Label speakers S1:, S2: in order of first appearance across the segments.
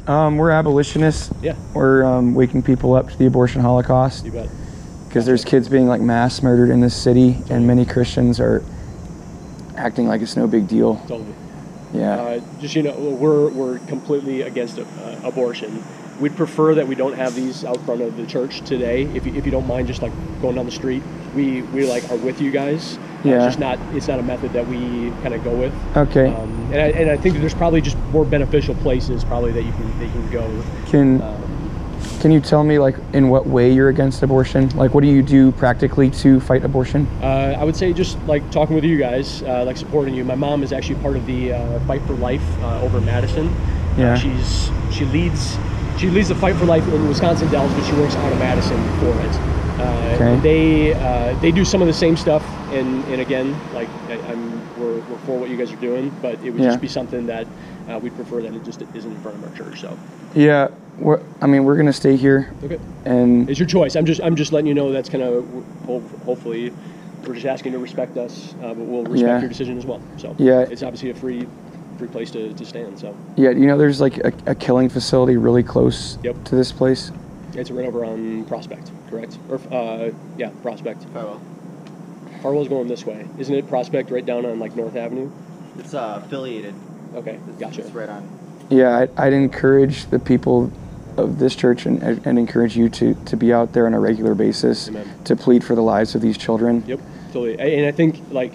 S1: We're abolitionists.
S2: Yeah.
S1: We're waking people up to the abortion holocaust.
S2: You bet.
S1: Because there's kids being like mass murdered in this city, and many Christians are acting like it's no big deal.
S2: Totally.
S1: Yeah.
S2: Just, we're completely against abortion. We'd prefer that we don't have these out front of the church today. If you don't mind, just like going down the street, we like are with you guys.
S1: Yeah.
S2: It's not a method that we kind of go with.
S1: Okay.
S2: And I think that there's probably just more beneficial places probably that you can go.
S1: Can you tell me like in what way you're against abortion? Like what do you do practically to fight abortion?
S2: I would say just like talking with you guys, like supporting you. My mom is actually part of the Fight for Life over in Madison.
S1: Yeah.
S2: She leads the Fight for Life in Wisconsin Dells, but she works out of Madison for it.
S1: Okay.
S2: They do some of the same stuff, and again, like we're for what you guys are doing, but it would just be something that we'd prefer that it just isn't in front of our church. So. Yeah.
S1: We're going to stay here.
S2: Okay.
S1: And
S2: it's your choice. I'm just letting you know that's kind of hopefully we're just asking you to respect us, but we'll respect your decision as well. So it's obviously a free place to stand. So
S1: there's like a killing facility really close to this place.
S2: It's right over on Prospect, correct? Or Prospect. Farwell's going this way, isn't it? Prospect right down on like North Avenue.
S3: It's affiliated.
S2: Okay, gotcha.
S3: It's right on.
S1: Yeah, I'd encourage the people of this church and encourage you to be out there on a regular basis.
S2: Amen.
S1: To plead for the lives of these children.
S2: Yep, totally. And I think like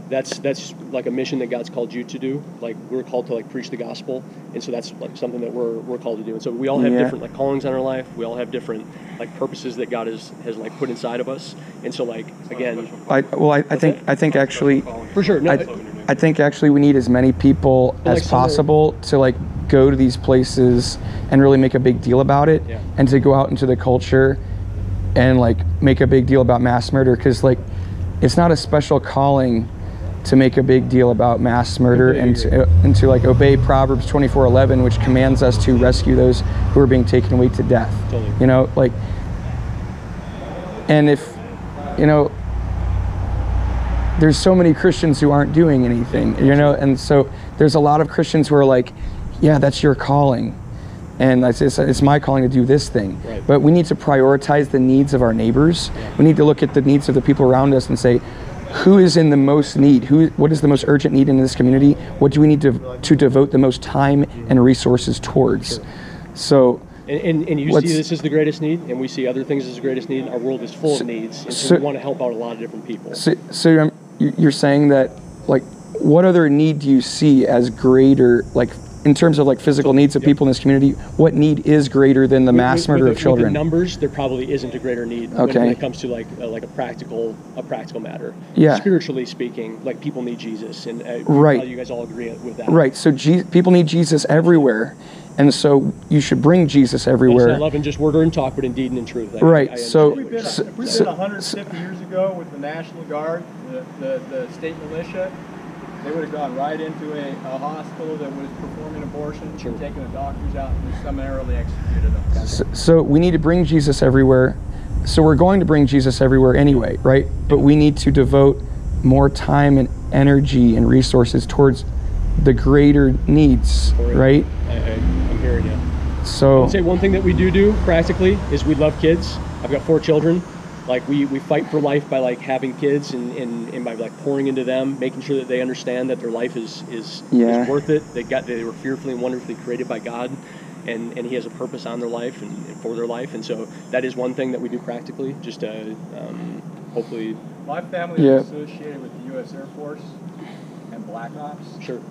S2: that's like a mission that God's called you to do. Like we're called to like preach the gospel, and so that's like something that we're called to do. And so we all have different like callings on our life. We all have different like purposes that God has like put inside of us. And so like again,
S1: I think actually
S2: for sure. No,
S1: I think actually we need as many people as possible to like go to these places and really make a big deal about it, and to go out into the culture and like make a big deal about mass murder, because like it's not a special calling to make a big deal about mass murder and to like obey Proverbs 24:11, which commands us to rescue those who are being taken away to death.
S2: Totally.
S1: And if there's so many Christians who aren't doing anything, and so there's a lot of Christians who are like, yeah, that's your calling, and it's my calling to do this thing.
S2: Right.
S1: But we need to prioritize the needs of our neighbors. We need to look at the needs of the people around us and say, who is in the most need? What is the most urgent need in this community? What do we need to devote the most time and resources towards?
S2: Sure.
S1: So.
S2: And you see this is the greatest need, and we see other things as the greatest need. Our world is full of needs, and so we want to help out a lot of different people.
S1: So you're saying that, like, what other need do you see as greater, like, in terms of like physical needs of people in this community? What need is greater than the mass murder of children?
S2: With the numbers, there probably isn't a greater need when it comes to like a practical matter.
S1: Yeah.
S2: Spiritually speaking, like people need Jesus, and you guys all agree with that.
S1: Right. So people need Jesus everywhere. And so you should bring Jesus everywhere.
S2: It's not love in just word and talk, but in deed and in truth.
S1: Right.
S4: If we did 150 years ago with the National Guard, the state militia, they would have gone right into a hospital that was performing abortions, taking the doctors out and summarily executed them.
S1: So we need to bring Jesus everywhere. So we're going to bring Jesus everywhere anyway, right? But we need to devote more time and energy and resources towards the greater needs, right?
S2: I'm hearing you.
S1: So
S2: I'd say one thing that we do practically is we love kids. I've got 4 children. Like we fight for life by like having kids and by like pouring into them, making sure that they understand that their life is worth it. They were fearfully and wonderfully created by God, and He has a purpose on their life and for their life. And so that is one thing that we do practically, just to hopefully.
S4: My family is associated with the U.S. Air Force and Black Ops.
S2: Sure.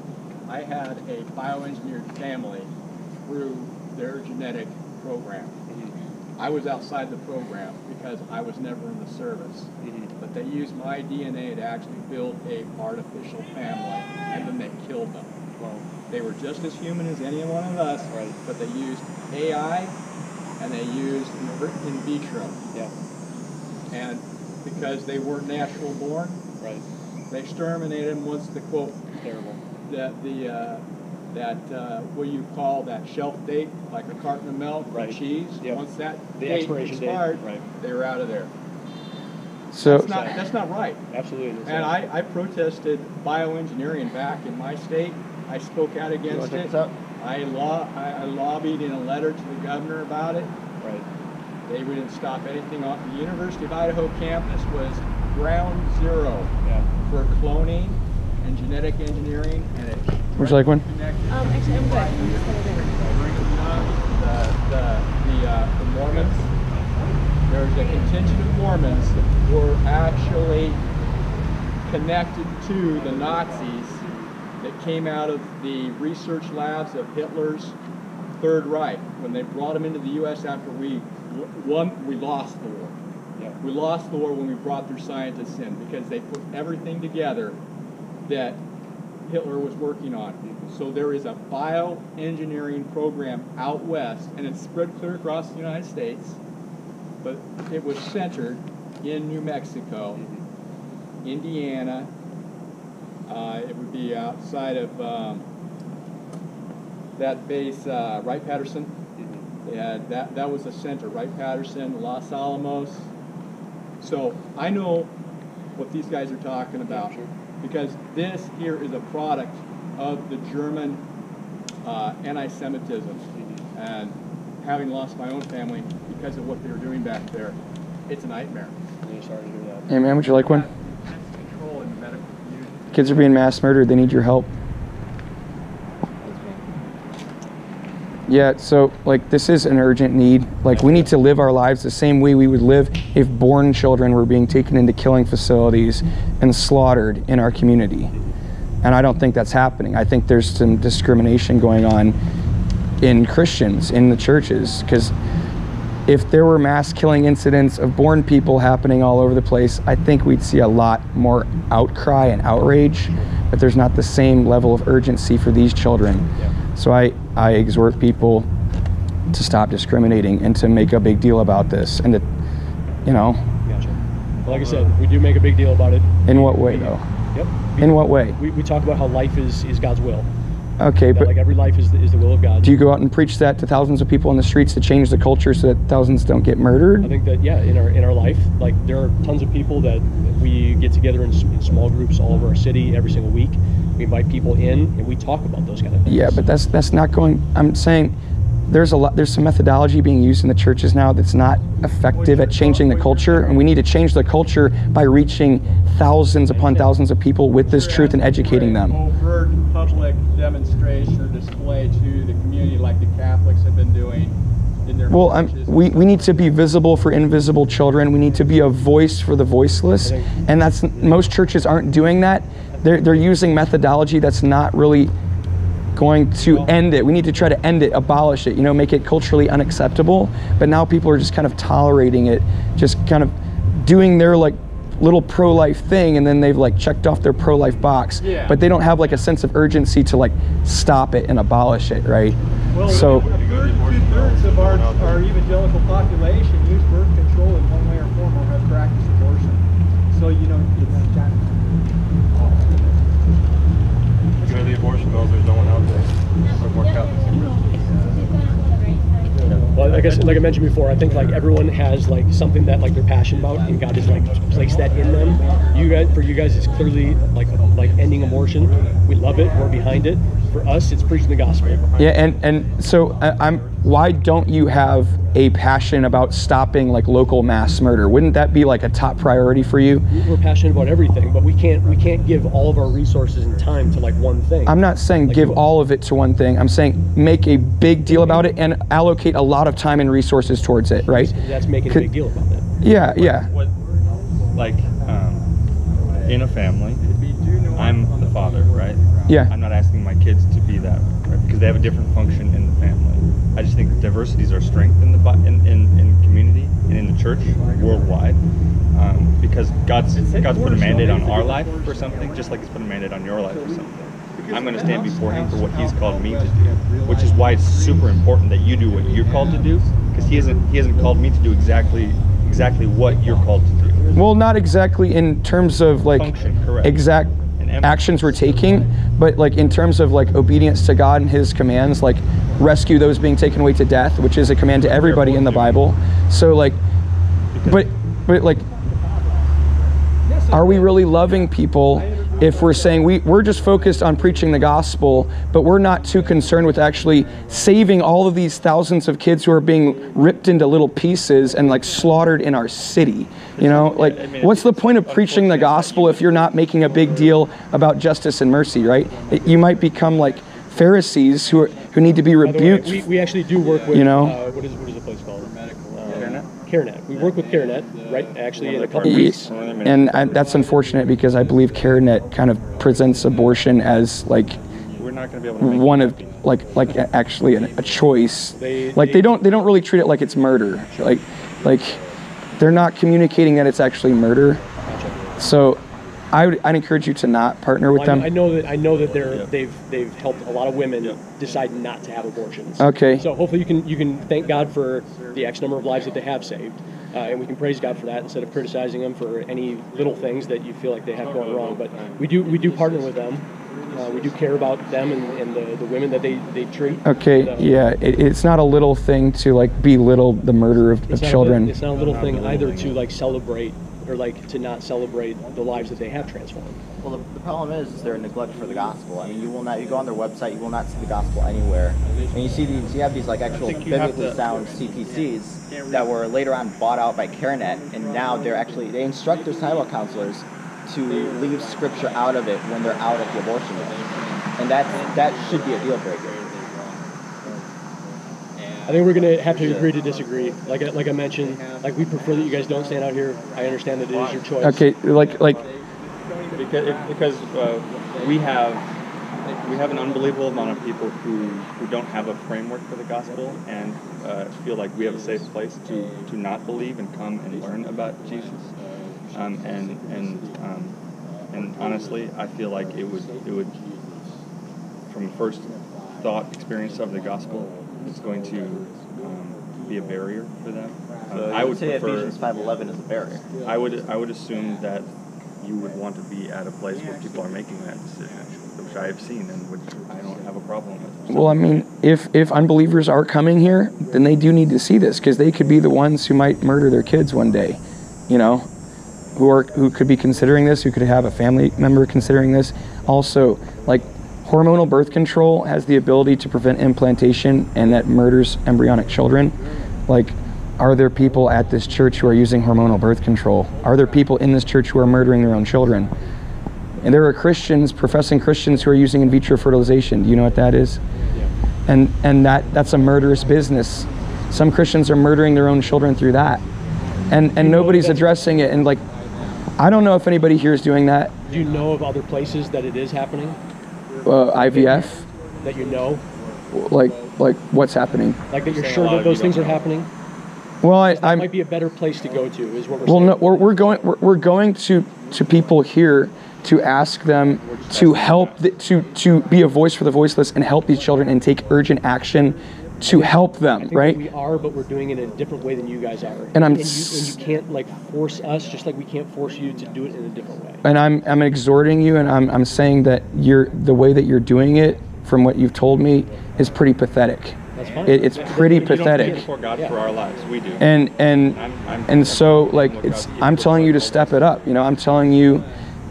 S4: I had a bioengineered family through their genetic program. I was outside the program because I was never in the service. But they used my DNA to actually build a artificial family, and then they killed them. Well, they were just as human as any one of us, but they used AI and they used in vitro. Yeah. And because they weren't natural born, they exterminated them once the quote terrible that what you call that shelf date, like a carton of milk or cheese. Yep. Once that date expired, they were out of there.
S1: So
S4: that's not right.
S2: Absolutely.
S4: And I protested bioengineering back in my state. I spoke out against it. I lobbied in a letter to the governor about it.
S2: Right.
S4: They wouldn't stop anything off. The University of Idaho campus was ground zero for cloning and genetic engineering, and it.
S1: Would you like one?
S5: Actually, I'm good. I'm just gonna
S4: The Mormons. There's a contingent of Mormons that were actually connected to the Nazis that came out of the research labs of Hitler's Third Reich. When they brought them into the U.S. after we lost the war. Yeah. We lost the war when we brought their scientists in because they put everything together that Hitler was working on. So there is a bioengineering program out west, and it's spread clear across the United States, but it was centered in New Mexico, Indiana. It would be outside of that base, Wright-Patterson. Yeah, that was the center, Wright-Patterson, Los Alamos. So I know what these guys are talking about because this here is a product of the German anti-Semitism, and having lost my own family because of what they were doing back there, it's a nightmare.
S2: I'm sorry to hear that.
S1: Hey man, would you like one?
S4: Control in the medical community.
S1: Kids are being mass murdered. They need your help. Yeah, so like this is an urgent need. Like we need to live our lives the same way we would live if born children were being taken into killing facilities and slaughtered in our community. And I don't think that's happening. I think there's some discrimination going on in Christians, in the churches, because if there were mass killing incidents of born people happening all over the place, I think we'd see a lot more outcry and outrage, but there's not the same level of urgency for these children. So I exhort people to stop discriminating and to make a big deal about this and to, you know.
S2: Gotcha. Well, like I said, we do make a big deal about it.
S1: In what way though?
S2: Yep.
S1: In what way?
S2: We talk about how life is God's will.
S1: Okay,
S2: that,
S1: but
S2: like every life is the will of God.
S1: Do you go out and preach that to thousands of people in the streets to change the culture so that thousands don't get murdered?
S2: I think that, yeah, in our life, like there are tons of people that we get together in small groups all over our city every single week. We invite people in and we talk about those kind of things.
S1: Yeah, but that's not going. I'm saying there's some methodology being used in the churches now that's not effective at changing the culture, and we need to change the culture by reaching thousands upon thousands of people with this truth and educating them.
S4: Overt public demonstration or display to the community like the Catholics have been doing in their churches.
S1: We need to be visible for invisible children. We need to be a voice for the voiceless, and most churches aren't doing that. They're using methodology that's not really going to end it. We need to try to end it, abolish it, make it culturally unacceptable. But now people are just kind of tolerating it, just kind of doing their like little pro-life thing, and then they've like checked off their pro-life box. Yeah. But they don't have like a sense of urgency to like stop it and abolish it, right?
S4: Well,
S1: so
S4: two-thirds of our evangelical population use birth control in one way or form or have practiced abortion. So
S6: the abortion bills, there's no one out there. More Catholics.
S2: Well, I guess, like I mentioned before, I think like everyone has like something that like they're passionate about, and God has like placed that in them. For you guys, it's clearly like ending abortion. We love it. We're behind it. For us, it's preaching the gospel.
S1: Yeah, and so why don't you have a passion about stopping like local mass murder? Wouldn't that be like a top priority for you?
S2: We're passionate about everything, but we can't give all of our resources and time to like one thing.
S1: I'm not saying give all of it to one thing. I'm saying make a big deal about it and allocate a lot of time and resources towards it, right?
S2: That's making a big deal about that.
S1: Yeah.
S6: In a family, I'm the father, right?
S1: Yeah.
S6: I'm not asking my kids to be that, right? Because they have a different function in the family. I just think that diversity is our strength in the in community and in the church worldwide. Because God's put a mandate on our life for something, just like He's put a mandate on your life for something. I'm going to stand before Him for what He's called me to do, which is why it's super important that you do what you're called to do, because He hasn't called me to do exactly what you're called to do.
S1: Well, not exactly in terms of like exact actions we're taking, but like in terms of like obedience to God and His commands, like rescue those being taken away to death, which is a command to everybody in the Bible. So like, but like, are we really loving people if we're saying we're just focused on preaching the gospel, but we're not too concerned with actually saving all of these thousands of kids who are being ripped into little pieces and like slaughtered in our city. You know, like what's the point of preaching the gospel if you're not making a big deal about justice and mercy, right? You might become like Pharisees who need to be rebuked.
S2: Way, we actually do work with,
S1: you know,
S2: what is the place called? CareNet. We work with CareNet, right? Actually, in a couple weeks.
S1: And that's unfortunate because I believe CareNet kind of presents abortion as like
S6: We're not going to be able to make
S1: one of like actually a choice. They don't really treat it like it's murder. Like they're not communicating that it's actually murder. So I'd encourage you to not partner with them.
S2: I know that they've helped a lot of women decide not to have abortions.
S1: Okay.
S2: So hopefully you can thank God for the X number of lives that they have saved, and we can praise God for that instead of criticizing them for any little things that you feel like they have going wrong. But we do partner with them. We do care about them and the women that they treat.
S1: Okay. It's not a little thing to like belittle the murder of children.
S2: It's not a little thing either to like celebrate or like to not celebrate the lives that they have transformed.
S3: Well, the problem is their neglect for the gospel. I mean, you go on their website, you will not see the gospel anywhere. And you have these like actual biblically sound CPCs that were later on bought out by CareNet, and now they instruct their Bible counselors to leave scripture out of it when they're out at the abortion clinic. And that should be a deal breaker.
S2: I think we're going to have to agree to disagree. Like I mentioned, like we prefer that you guys don't stand out here. I understand that it is your choice.
S1: Okay,
S6: because we have an unbelievable amount of people who don't have a framework for the gospel and feel like we have a safe place to not believe and come and learn about Jesus. And honestly, I feel like it would from first thought experience of the gospel, it's going to be a barrier for them.
S3: I would say Ephesians 5:11 is a barrier.
S6: I would assume that you would want to be at a place where people are making that decision, which I have seen and which I don't have a problem with.
S1: well, I mean, if unbelievers are coming here, then they do need to see this because they could be the ones who might murder their kids one day, you know, who could be considering this, who could have a family member considering this. Also, like, hormonal birth control has the ability to prevent implantation, and that murders embryonic children. Like, are there people at this church who are using hormonal birth control? Are there people in this church who are murdering their own children? And there are Christians, professing Christians, who are using in vitro fertilization. Do you know what that is? Yeah. And that's a murderous business. Some Christians are murdering their own children through that. And nobody's addressing it. And like, I don't know if anybody here is doing that.
S2: Do you know of other places that it is happening?
S1: IVF?
S2: That you know?
S1: Like what's happening?
S2: Like that you're sure that those things are happening?
S1: Well,
S2: that might be a better place to go to, is what we're
S1: saying.
S2: Well,
S1: no, we're going to people here to ask them to help, to be a voice for the voiceless and help these children and take urgent action to help them,
S2: I think
S1: right?
S2: We are, but we're doing it in a different way than you guys are.
S1: And
S2: you can't like force us, just like we can't force you to do it in a different way.
S1: And I'm exhorting you, and I'm saying that the way that you're doing it, from what you've told me, is pretty pathetic.
S2: That's fine.
S1: It's pretty pathetic.
S6: We don't before God for our lives. We do.
S1: And so like I'm telling you to step it up. You know, I'm telling you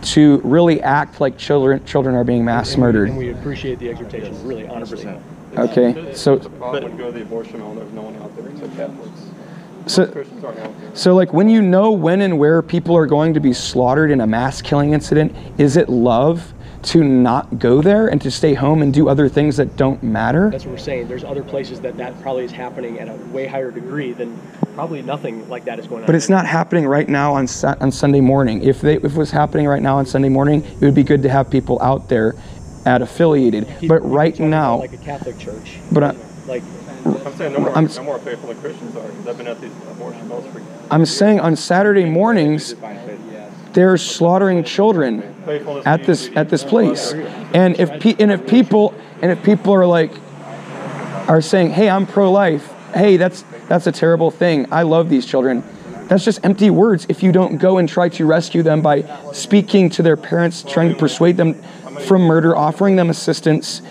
S1: to really act like children are being mass murdered.
S2: And we appreciate the exhortation, really, honestly.
S6: 100%.
S1: Okay, so
S7: But go to the abortion home, there's no one out there except Catholics. Christians aren't out there.
S1: So like when you know when and where people are going to be slaughtered in a mass killing incident, is it love to not go there and to stay home and do other things that don't matter?
S2: That's what we're saying. There's other places that probably is happening at a way higher degree than probably nothing like that is going on.
S1: But it's not happening right now on Sunday morning. If it was happening right now on Sunday morning, it would be good to have people out there at affiliated. But right now,
S2: like a Catholic church.
S1: But
S7: I'm saying no more faithful than Christians are, because I've been at these abortion mills for years.
S1: I'm saying on Saturday mornings, they're slaughtering children at this place. And if people are saying, "Hey, I'm pro-life," hey, that's a terrible thing. I love these children. That's just empty words if you don't go and try to rescue them by speaking to their parents, trying to persuade them from murder, offering them assistance,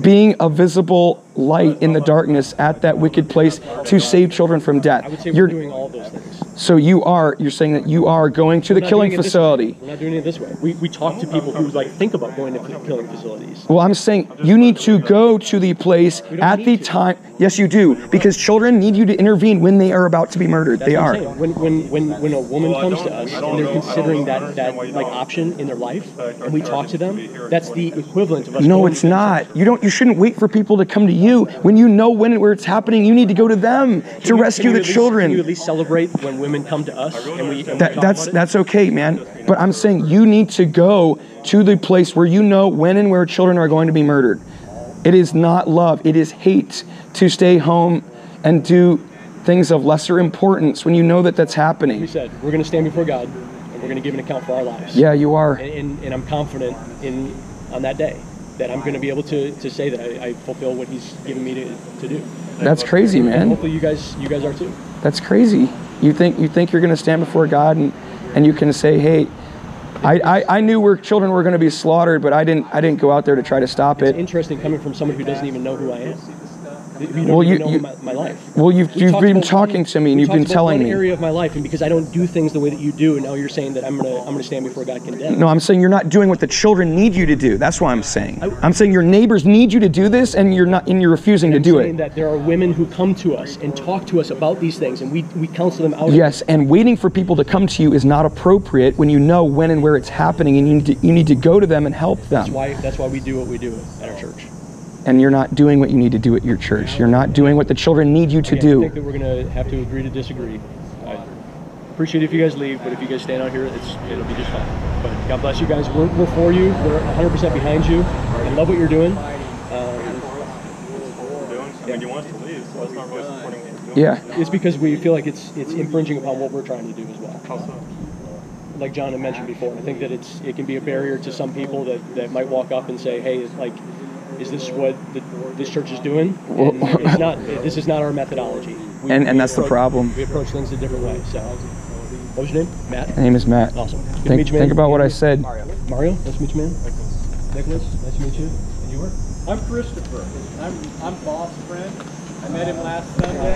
S1: being a visible light in the darkness at that wicked place to save children from death.
S2: I would say we're doing all those things.
S1: So you're saying that you are going to the killing facility.
S2: We're not doing it this way. We talk to people who like think about going to killing facilities.
S1: Well, I'm saying you need to go to the place at the time. Yes, you do, because children need you to intervene when they are about to be murdered. They are.
S2: When a woman comes to us and they're considering that like option in their life, and we talk to them, that's the equivalent of us.
S1: No, it's not. You shouldn't wait for people to come to you. When you know when and where it's happening, you need to go to them to rescue the children.
S2: Can you at least celebrate when women come to us and we talk about it?
S1: That's okay, man. But I'm saying you need to go to the place where you know when and where children are going to be murdered. It is not love. It is hate to stay home and do things of lesser importance when you know that that's happening.
S2: We said we're going to stand before God and we're going to give an account for our lives.
S1: Yeah, you are.
S2: And I'm confident on that day that I'm going to be able to say that I fulfill what He's given me to do.
S1: That's crazy, man.
S2: And hopefully you guys are too.
S1: That's crazy. You think you're going to stand before God and you can say, hey, I knew where children were going to be slaughtered, but I didn't go out there to try to stop it.
S2: It's interesting coming from someone who doesn't even know who I am.
S1: Well,
S2: you know my life.
S1: Well, you've been talking to me and you've been telling me.
S2: One area of my life, and because I don't do things the way that you do, and now you're saying that I'm gonna stand before God condemned.
S1: No, I'm saying you're not doing what the children need you to do. That's what I'm saying. I'm saying your neighbors need you to do this, and you're refusing to do it.
S2: I'm saying that there are women who come to us and talk to us about these things, and we counsel them out.
S1: Yes, and waiting for people to come to you is not appropriate when you know when and where it's happening, and you need to go to them and help them.
S2: That's why we do what we do at our church.
S1: And you're not doing what you need to do at your church. You're not doing what the children need you to do.
S2: I think that we're going to have to agree to disagree. I appreciate it if you guys leave, but if you guys stand out here, it'll be just fine. But God bless you guys. We're for you. We're 100% behind you. I love what you're doing.
S7: I mean, you want us to leave, so that's not really supporting what we're doing.
S1: Yeah.
S2: It's because we feel like it's infringing upon what we're trying to do as well.
S7: How so?
S2: Like John had mentioned before, I think that it can be a barrier to some people that might walk up and say, hey, it's like, is this what this church is doing? And it's not. This is not our methodology.
S1: And that's the problem.
S2: We approach things a different way. So, what was your name? Matt?
S1: My name is Matt.
S2: Awesome. Good to meet you, man.
S1: Think about what I said.
S2: Mario, nice to meet you, man. Nicholas, nice to meet you. And you were?
S4: I'm Christopher. I'm Bob's friend. I met him last Sunday.